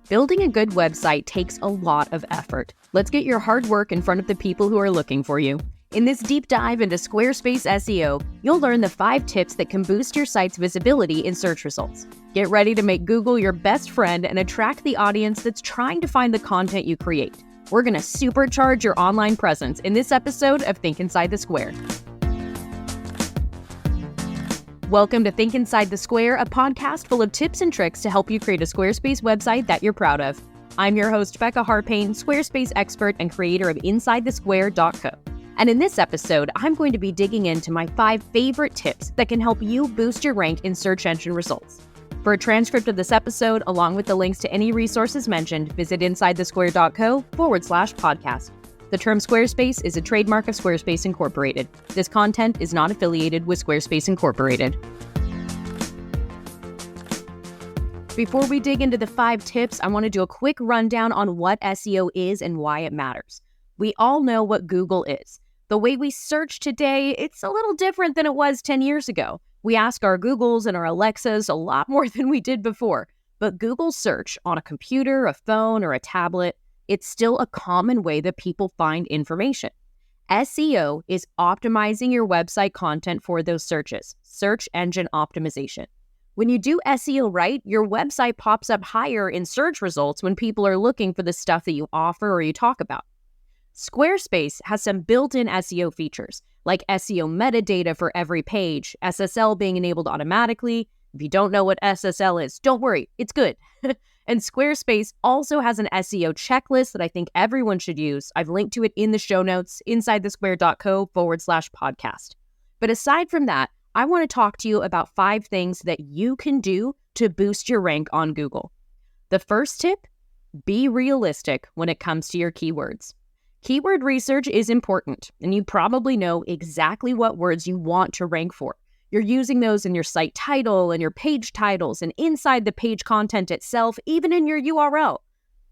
Building a good website takes a lot of effort. Let's get your hard work in front of the people who are looking for you. In this deep dive into Squarespace SEO, you'll learn the 5 tips that can boost your site's visibility in search results. Get ready to make Google your best friend and attract the audience that's trying to find the content you create. We're going to supercharge your online presence in this episode of Think Inside the Square. Welcome to Think Inside the Square, a podcast full of tips and tricks to help you create a Squarespace website that you're proud of. I'm your host, Becca Harpain, Squarespace expert and creator of InsideTheSquare.co. And in this episode, I'm going to be digging into my 5 favorite tips that can help you boost your rank in search engine results. For a transcript of this episode, along with the links to any resources mentioned, visit InsideTheSquare.co/podcast. The term Squarespace is a trademark of Squarespace Incorporated. This content is not affiliated with Squarespace Incorporated. Before we dig into the 5 tips, I want to do a quick rundown on what SEO is and why it matters. We all know what Google is. The way we search today, it's a little different than it was 10 years ago. We ask our Googles and our Alexas a lot more than we did before. But Google search on a computer, a phone, or a tablet, it's still a common way that people find information. SEO is optimizing your website content for those searches, search engine optimization. When you do SEO right, your website pops up higher in search results when people are looking for the stuff that you offer or you talk about. Squarespace has some built-in SEO features, like SEO metadata for every page, SSL being enabled automatically. If you don't know what SSL is, don't worry, it's good. And Squarespace also has an SEO checklist that I think everyone should use. I've linked to it in the show notes, InsideTheSquare.co/podcast. But aside from that, I want to talk to you about 5 things that you can do to boost your rank on Google. The first tip, be realistic when it comes to your keywords. Keyword research is important, and you probably know exactly what words you want to rank for. You're using those in your site title and your page titles and inside the page content itself, even in your URL.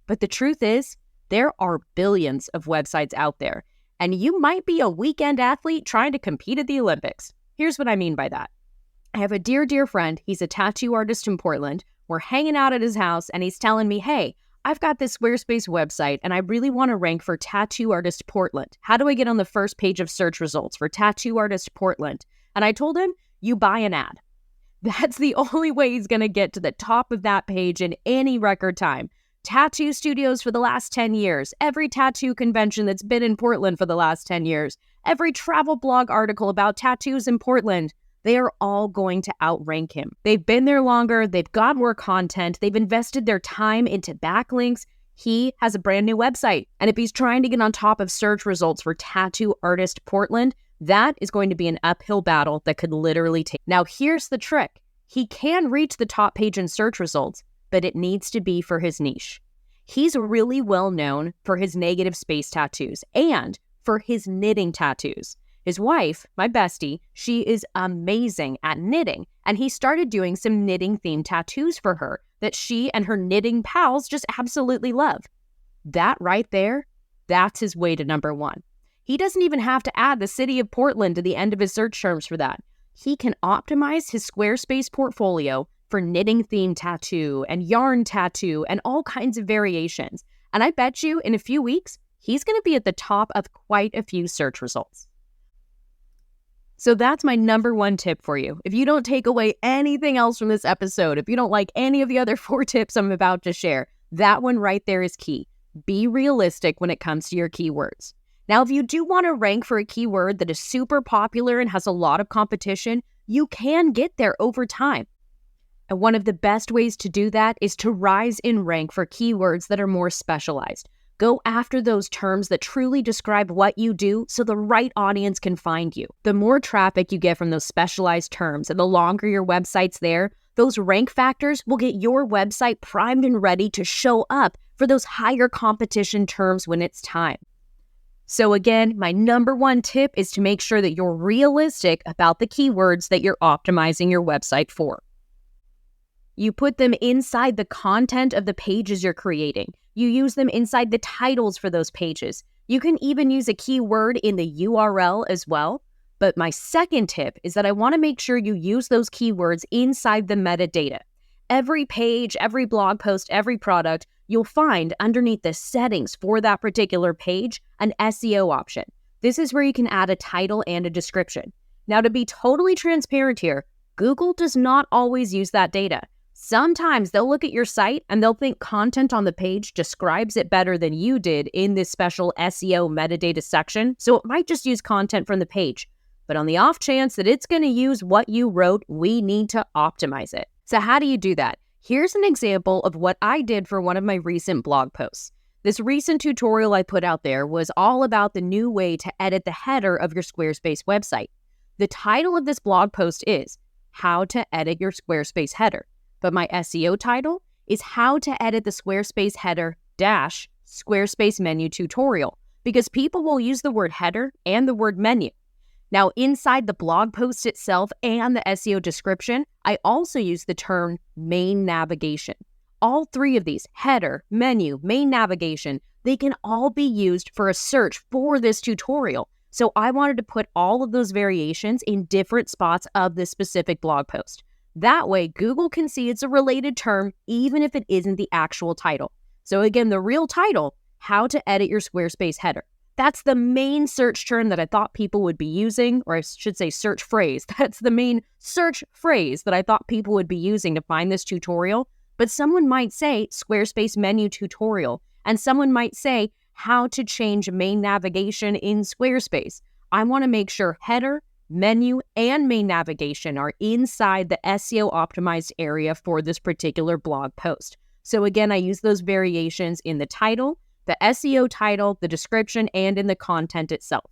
But the truth is, there are billions of websites out there, and you might be a weekend athlete trying to compete at the Olympics. Here's what I mean by that. I have a dear friend. He's a tattoo artist in Portland. We're hanging out at his house, and he's telling me, hey, I've got this Squarespace website, and I really want to rank for Tattoo Artist Portland. How do I get on the first page of search results for Tattoo Artist Portland? And I told him, you buy an ad. That's the only way he's going to get to the top of that page in any record time. Tattoo studios for the last 10 years, every tattoo convention that's been in Portland for the last 10 years, every travel blog article about tattoos in Portland, they are all going to outrank him. They've been there longer, they've got more content, they've invested their time into backlinks. He has a brand new website. And if he's trying to get on top of search results for Tattoo Artist Portland, that is going to be an uphill battle that could literally take. Now, here's the trick. He can reach the top page in search results, but it needs to be for his niche. He's really well known for his negative space tattoos and for his knitting tattoos. His wife, my bestie, she is amazing at knitting, and he started doing some knitting-themed tattoos for her that she and her knitting pals just absolutely love. That right there, that's his way to number 1. He doesn't even have to add the city of Portland to the end of his search terms for that. He can optimize his Squarespace portfolio for knitting-themed tattoo and yarn tattoo and all kinds of variations. And I bet you in a few weeks, he's going to be at the top of quite a few search results. So that's my number 1 tip for you. If you don't take away anything else from this episode, if you don't like any of the other 4 tips I'm about to share, that one right there is key. Be realistic when it comes to your keywords. Now, if you do want to rank for a keyword that is super popular and has a lot of competition, you can get there over time. And one of the best ways to do that is to rise in rank for keywords that are more specialized. Go after those terms that truly describe what you do so the right audience can find you. The more traffic you get from those specialized terms and the longer your website's there, those rank factors will get your website primed and ready to show up for those higher competition terms when it's time. So again, my number 1 tip is to make sure that you're realistic about the keywords that you're optimizing your website for. You put them inside the content of the pages you're creating. You use them inside the titles for those pages. You can even use a keyword in the URL as well. But my second tip is that I want to make sure you use those keywords inside the metadata. Every page, every blog post, every product, you'll find underneath the settings for that particular page an SEO option. This is where you can add a title and a description. Now, to be totally transparent here, Google does not always use that data. Sometimes they'll look at your site and they'll think content on the page describes it better than you did in this special SEO metadata section, so it might just use content from the page. But on the off chance that it's going to use what you wrote, we need to optimize it. So how do you do that? Here's an example of what I did for one of my recent blog posts. This recent tutorial I put out there was all about the new way to edit the header of your Squarespace website. The title of this blog post is How to Edit Your Squarespace Header, but my SEO title is How to Edit the Squarespace Header - Squarespace Menu Tutorial, because people will use the word header and the word menu. Now, inside the blog post itself and the SEO description, I also use the term main navigation. All three of these, header, menu, main navigation, they can all be used for a search for this tutorial. So I wanted to put all of those variations in different spots of this specific blog post. That way, Google can see it's a related term, even if it isn't the actual title. So again, the real title, How to Edit Your Squarespace Header. That's the main search term that I thought people would be using, or I should say search phrase. That's the main search phrase that I thought people would be using to find this tutorial. But someone might say Squarespace Menu Tutorial, and someone might say how to change main navigation in Squarespace. I want to make sure header, menu, and main navigation are inside the SEO optimized area for this particular blog post. So again, I use those variations in the title, the SEO title, the description, and in the content itself.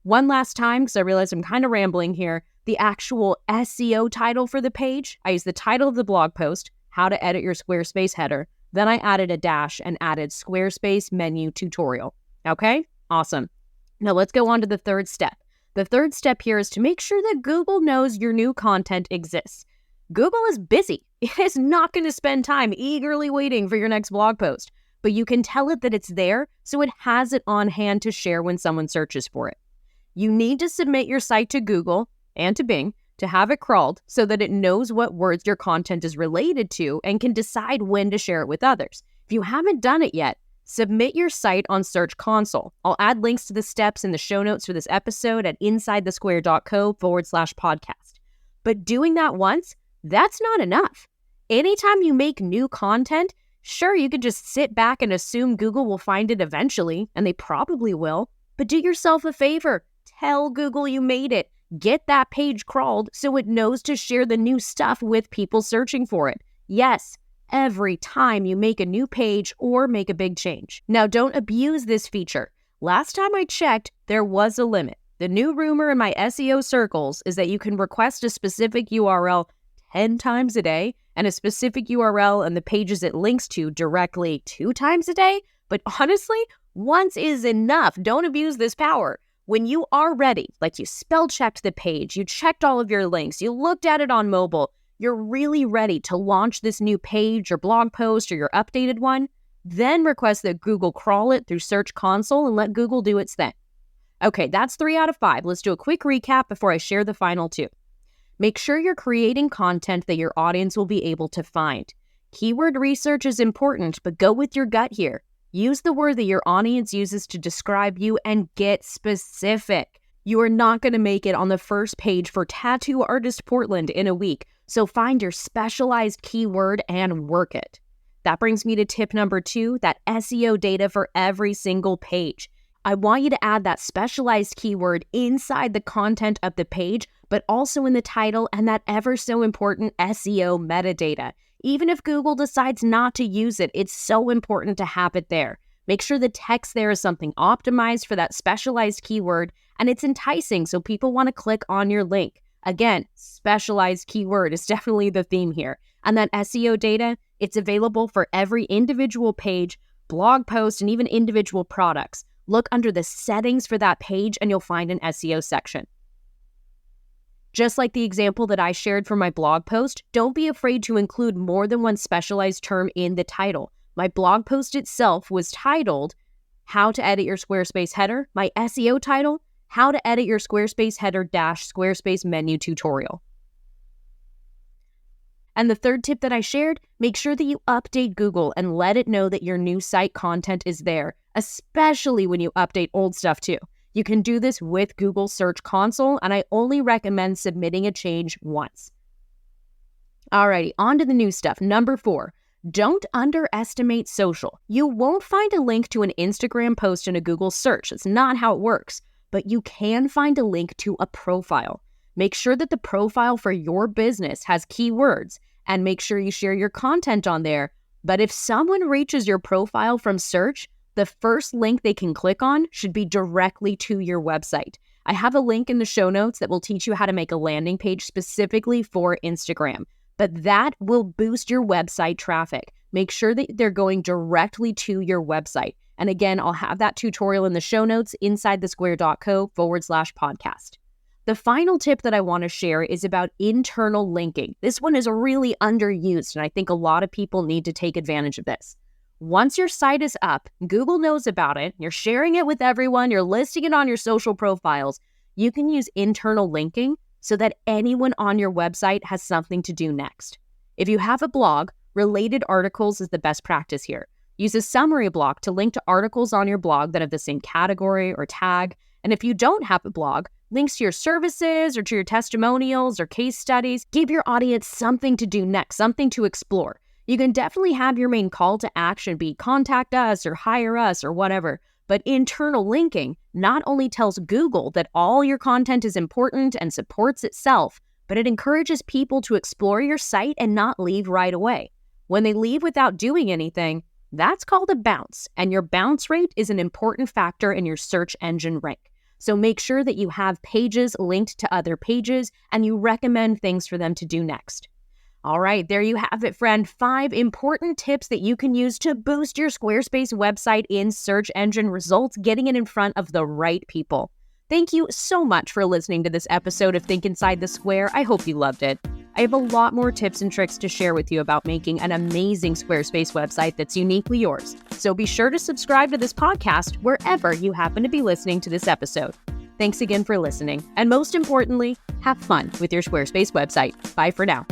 One last time, because I realize I'm kind of rambling here, the actual SEO title for the page, I use the title of the blog post, How to Edit Your Squarespace Header. Then I added a dash and added Squarespace Menu Tutorial. Okay? Awesome. Now let's go on to the third step. The third step here is to make sure that Google knows your new content exists. Google is busy. It is not going to spend time eagerly waiting for your next blog post, but you can tell it that it's there so it has it on hand to share when someone searches for it. You need to submit your site to Google and to Bing to have it crawled so that it knows what words your content is related to and can decide when to share it with others. If you haven't done it yet, submit your site on Search Console. I'll add links to the steps in the show notes for this episode at insidethesquare.co/podcast. But doing that once, that's not enough. Anytime you make new content, sure, you could just sit back and assume Google will find it eventually, and they probably will, but do yourself a favor. Tell Google you made it. Get that page crawled so it knows to share the new stuff with people searching for it. Yes, every time you make a new page or make a big change. Now, don't abuse this feature. Last time I checked, there was a limit. The new rumor in my SEO circles is that you can request a specific URL 10 times a day and a specific URL and the pages it links to directly 2 times a day. But honestly, once is enough. Don't abuse this power. When you are ready, like you spell checked the page, you checked all of your links, you looked at it on mobile, you're really ready to launch this new page or blog post or your updated one, then request that Google crawl it through Search Console and let Google do its thing. Okay, that's 3 out of 5. Let's do a quick recap before I share the final 2. Make sure you're creating content that your audience will be able to find. Keyword research is important, but go with your gut here. Use the word that your audience uses to describe you and get specific. You are not going to make it on the first page for Tattoo Artist Portland in a week, so find your specialized keyword and work it. That brings me to tip number 2, that SEO data for every single page. I want you to add that specialized keyword inside the content of the page, but also in the title and that ever so important SEO metadata. Even if Google decides not to use it, it's so important to have it there. Make sure the text there is something optimized for that specialized keyword and it's enticing so people want to click on your link. Again, specialized keyword is definitely the theme here. And that SEO data, it's available for every individual page, blog post, and even individual products. Look under the settings for that page and you'll find an SEO section. Just like the example that I shared for my blog post, don't be afraid to include more than one specialized term in the title. My blog post itself was titled, How to Edit Your Squarespace Header. My SEO title, How to Edit Your Squarespace Header - Squarespace Menu Tutorial. And the third tip that I shared, make sure that you update Google and let it know that your new site content is there, especially when you update old stuff too. You can do this with Google Search Console, and I only recommend submitting a change once. Alrighty, on to the new stuff. Number 4, don't underestimate social. You won't find a link to an Instagram post in a Google search. That's not how it works. But you can find a link to a profile. Make sure that the profile for your business has keywords and make sure you share your content on there. But if someone reaches your profile from search, the first link they can click on should be directly to your website. I have a link in the show notes that will teach you how to make a landing page specifically for Instagram. But that will boost your website traffic. Make sure that they're going directly to your website. And again, I'll have that tutorial in the show notes insidethesquare.co/podcast. The final tip that I want to share is about internal linking. This one is really underused, and I think a lot of people need to take advantage of this. Once your site is up, Google knows about it, you're sharing it with everyone, you're listing it on your social profiles, you can use internal linking so that anyone on your website has something to do next. If you have a blog, related articles is the best practice here. Use a summary block to link to articles on your blog that have the same category or tag. And if you don't have a blog, links to your services or to your testimonials or case studies. Give your audience something to do next, something to explore. You can definitely have your main call to action be contact us or hire us or whatever. But internal linking not only tells Google that all your content is important and supports itself, but it encourages people to explore your site and not leave right away. When they leave without doing anything, that's called a bounce, and your bounce rate is an important factor in your search engine rank. So make sure that you have pages linked to other pages and you recommend things for them to do next. All right, there you have it, friend. 5 important tips that you can use to boost your Squarespace website in search engine results, getting it in front of the right people. Thank you so much for listening to this episode of Think Inside the Square. I hope you loved it. I have a lot more tips and tricks to share with you about making an amazing Squarespace website that's uniquely yours. So be sure to subscribe to this podcast wherever you happen to be listening to this episode. Thanks again for listening. And most importantly, have fun with your Squarespace website. Bye for now.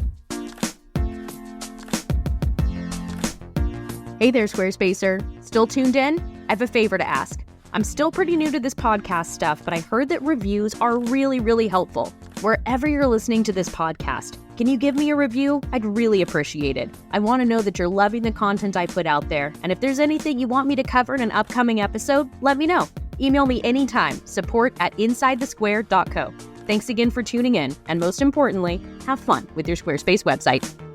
Hey there, Squarespacer. Still tuned in? I have a favor to ask. I'm still pretty new to this podcast stuff, but I heard that reviews are really helpful. Wherever you're listening to this podcast, can you give me a review? I'd really appreciate it. I want to know that you're loving the content I put out there, and if there's anything you want me to cover in an upcoming episode, let me know. Email me anytime, support@insidethesquare.co. Thanks again for tuning in, and most importantly, have fun with your Squarespace website.